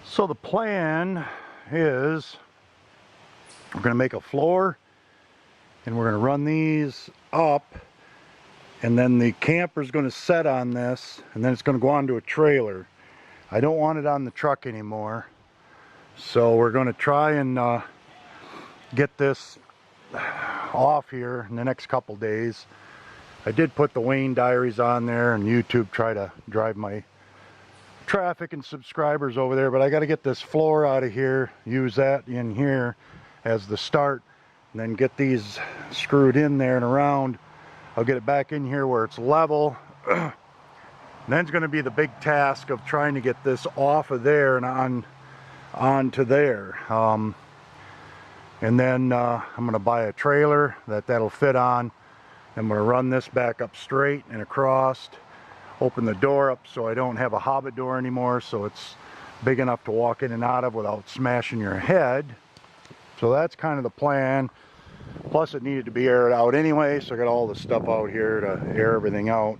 So the plan is we're going to make a floor and we're going to run these up, and then the camper's going to set on this, and then it's going to go onto a trailer. I don't want it on the truck anymore, so we're going to try and get this off here in the next couple days. I did put the Wayne Diaries on there, and YouTube try to drive my traffic and subscribers over there, but I got to get this floor out of here, use that in here as the start, and then get these screwed in there and around. I'll get it back in here where it's level. And then it's going to be the big task of trying to get this off of there and onto there. And then I'm going to buy a trailer that'll fit on. I'm going to run this back up straight and across, open the door up so I don't have a hobbit door anymore, so it's big enough to walk in and out of without smashing your head. So that's kind of the plan. Plus it needed to be aired out anyway, so I got all the stuff out here to air everything out.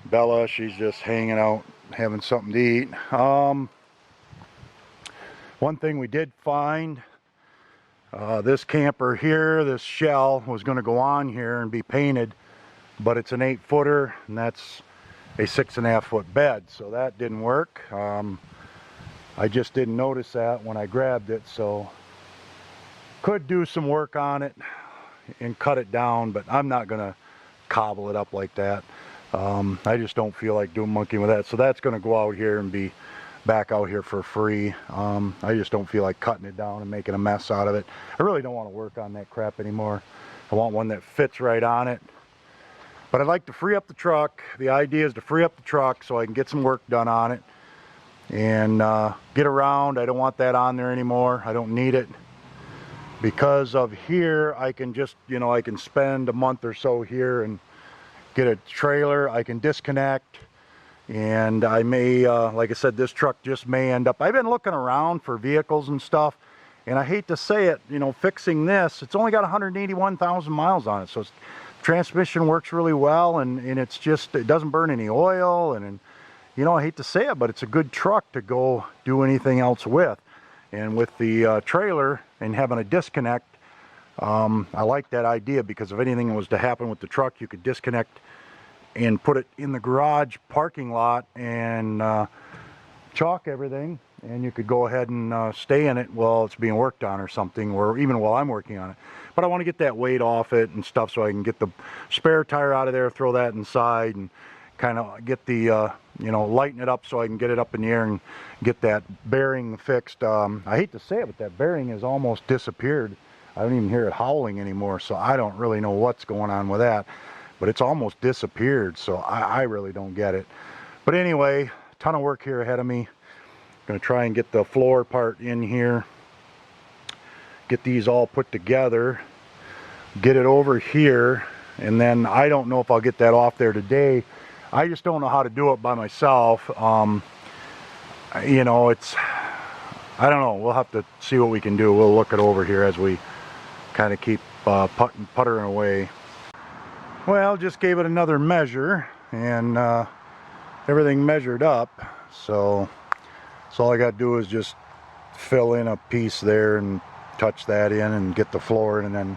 Bella, she's just hanging out having something to eat. One thing we did find, this camper here, this shell was going to go on here and be painted, but it's an 8-footer, and that's a 6.5-foot bed, so that didn't work. I just didn't notice that when I grabbed it, so could do some work on it and cut it down, but I'm not gonna cobble it up like that. I just don't feel like doing monkeying with that, so that's gonna go out here and be back out here for free. I just don't feel like cutting it down and making a mess out of it. I really don't want to work on that crap anymore. I want one that fits right on it. But I'd like to free up the truck. The idea is to free up the truck so I can get some work done on it and get around. I don't want that on there anymore. I don't need it. Because of here, I can just, I can spend a month or so here and get a trailer. I can disconnect, and I may, like I said, this truck just may end up, I've been looking around for vehicles and stuff, and I hate to say it, fixing this, it's only got 181,000 miles on it, so transmission works really well, and it's just, it doesn't burn any oil, and I hate to say it, but it's a good truck to go do anything else with. And with the trailer and having a disconnect, I like that idea, because if anything was to happen with the truck, you could disconnect and put it in the garage parking lot and chalk everything, and you could go ahead and stay in it while it's being worked on or something, or even while I'm working on it. But I want to get that weight off it and stuff, so I can get the spare tire out of there, throw that inside, and kind of get the lighten it up so I can get it up in the air and get that bearing fixed. I hate to say it, but that bearing has almost disappeared. I don't even hear it howling anymore, so I don't really know what's going on with that, but it's almost disappeared, so I really don't get it. But anyway, a ton of work here ahead of me. Going to try and get the floor part in here, get these all put together, get it over here, and then I don't know if I'll get that off there today. I just don't know how to do it by myself. I don't know. We'll have to see what we can do. We'll look it over here as we kind of keep puttering away. Well, just gave it another measure, and everything measured up. So all I got to do is just fill in a piece there and touch that in and get the floor, and then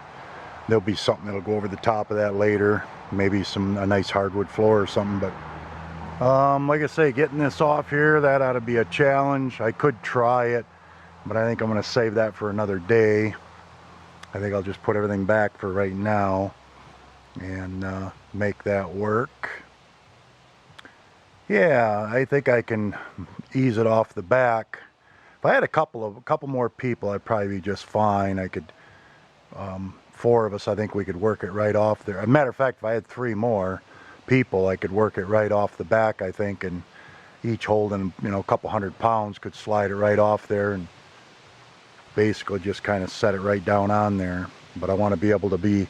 there'll be something that'll go over the top of that later. maybe a nice hardwood floor or something. But like I say, getting this off here, that ought to be a challenge. I could try it, but I think I'm going to save that for another day. I think I'll just put everything back for right now and make that work. Yeah, I think I can ease it off the back. If I had a couple more people, I'd probably be just fine. I could, 4 of us, I think we could work it right off there. As a matter of fact, if I had 3 more people, I could work it right off the back, I think, and each holding, you know, a couple 100 pounds, could slide it right off there and basically just kind of set it right down on there. But I want to be able to be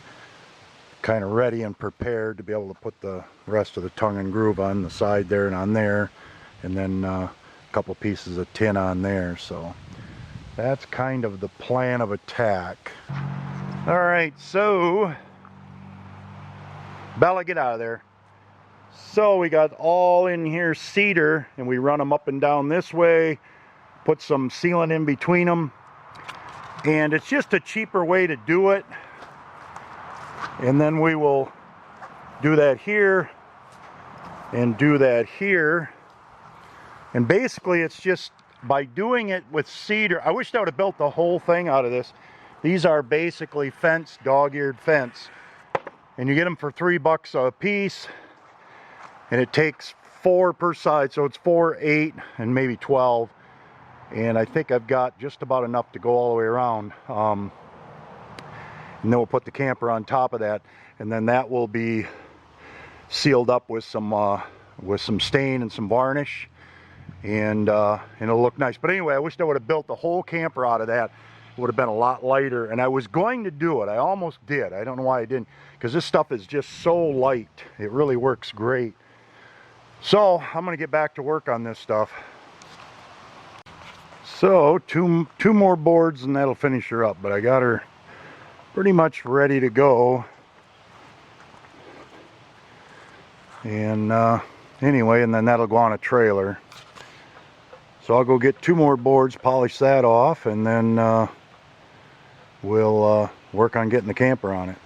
kind of ready and prepared to be able to put the rest of the tongue and groove on the side there and on there, and then a couple pieces of tin on there. So that's kind of the plan of attack. All right, so Bella, get out of there. So we got all in here cedar, and we run them up and down this way, put some sealant in between them, and it's just a cheaper way to do it. And then we will do that here and do that here. And basically it's just by doing it with cedar. I wish I would have built the whole thing out of this. These are basically fence, dog-eared fence. And you get them for $3 a piece. And it takes 4 per side. So it's 4, 8, and maybe 12. And I think I've got just about enough to go all the way around. And then we'll put the camper on top of that, and then that will be sealed up with some stain and some varnish, and it'll look nice. But anyway, I wish I would have built the whole camper out of that. It would have been a lot lighter, and I was going to do it. I almost did. I don't know why I didn't, because this stuff is just so light. It really works great. So I'm going to get back to work on this stuff. So two more boards and that'll finish her up, but I got her pretty much ready to go. And anyway, and then that'll go on a trailer. So I'll go get 2 more boards, polish that off, and then we'll work on getting the camper on it.